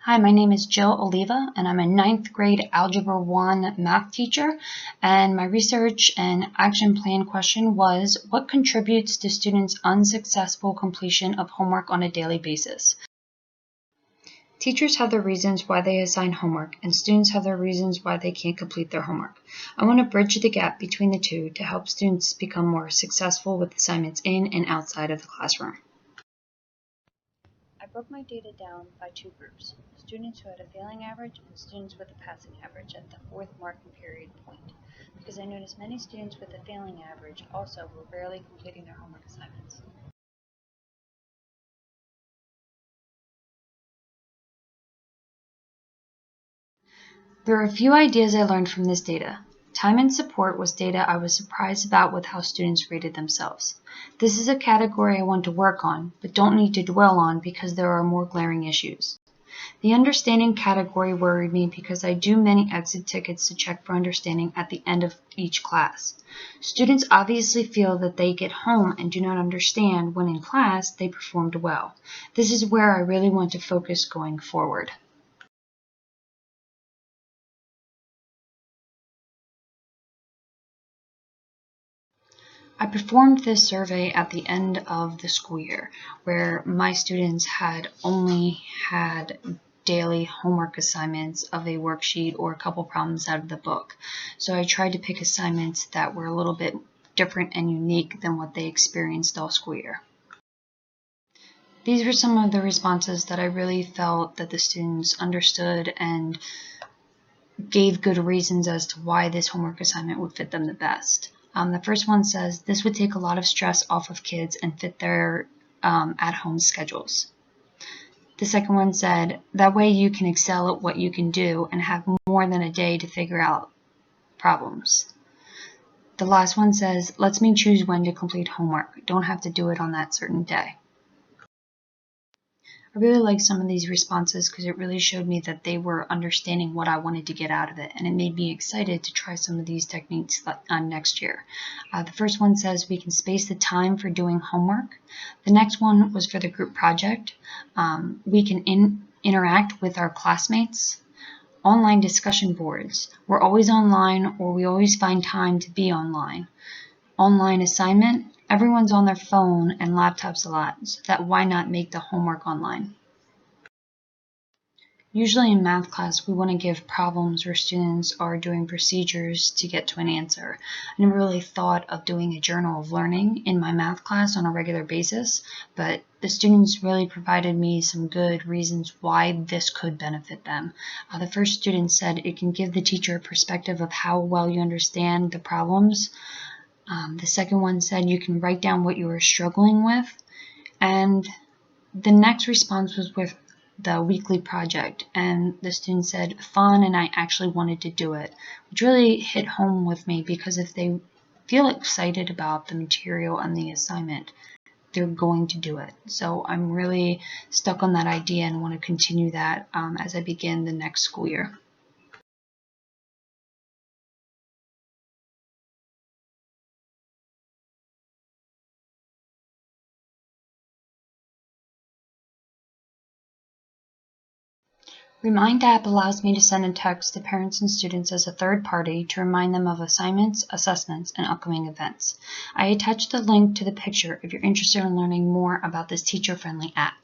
Hi, my name is Jill Oliva, and I'm a 9th grade Algebra 1 math teacher, and my research and action plan question was, what contributes to students' unsuccessful completion of homework on a daily basis? Teachers have their reasons why they assign homework, and students have their reasons why they can't complete their homework. I want to bridge the gap between the two to help students become more successful with assignments in and outside of the classroom. I broke my data down by two groups, students who had a failing average and students with a passing average at the 4th marking period point, because I noticed many students with a failing average also were rarely completing their homework assignments. There are a few ideas I learned from this data. Time and support was data I was surprised about with how students rated themselves. This is a category I want to work on, but don't need to dwell on because there are more glaring issues. The understanding category worried me because I do many exit tickets to check for understanding at the end of each class. Students obviously feel that they get home and do not understand when in class they performed well. This is where I really want to focus going forward. I performed this survey at the end of the school year, where my students had only had daily homework assignments of a worksheet or a couple problems out of the book. So I tried to pick assignments that were a little bit different and unique than what they experienced all school year. These were some of the responses that I really felt that the students understood and gave good reasons as to why this homework assignment would fit them the best. The first one says this would take a lot of stress off of kids and fit their at-home schedules. The second one said that way you can excel at what you can do and have more than a day to figure out problems. The last one says lets me choose when to complete homework. Don't have to do it on that certain day. I really liked some of these responses because it really showed me that they were understanding what I wanted to get out of it, and it made me excited to try some of these techniques next year. The first one says we can space the time for doing homework. The next one was for the group project. We can interact with our classmates. Online discussion boards. We're always online, or we always find time to be online. Online assignment, everyone's on their phone and laptops a lot, so that why not make the homework online? Usually in math class, we want to give problems where students are doing procedures to get to an answer. I never really thought of doing a journal of learning in my math class on a regular basis, but the students really provided me some good reasons why this could benefit them. The first student said it can give the teacher a perspective of how well you understand the problems. The second one said you can write down what you are struggling with. And the next response was with the weekly project, and the student said fun and I actually wanted to do it, which really hit home with me because if they feel excited about the material and the assignment, they're going to do it. So I'm really stuck on that idea and want to continue that as I begin the next school year. Remind app allows me to send a text to parents and students as a third party to remind them of assignments, assessments, and upcoming events. I attached the link to the picture if you're interested in learning more about this teacher-friendly app.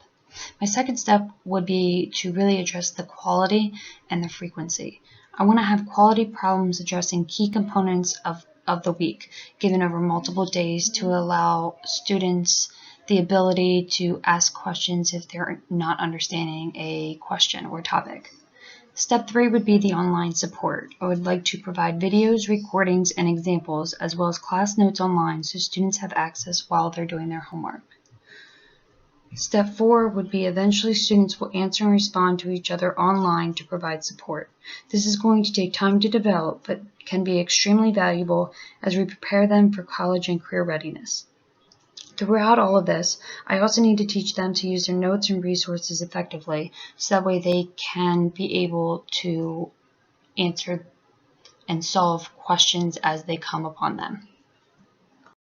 My second step would be to really address the quality and the frequency. I want to have quality problems addressing key components of the week given over multiple days to allow students the ability to ask questions if they're not understanding a question or topic. Step 3 would be the online support. I would like to provide videos, recordings, and examples, as well as class notes online so students have access while they're doing their homework. Step 4 would be eventually students will answer and respond to each other online to provide support. This is going to take time to develop, but can be extremely valuable as we prepare them for college and career readiness. Throughout all of this, I also need to teach them to use their notes and resources effectively, so that way they can be able to answer and solve questions as they come upon them.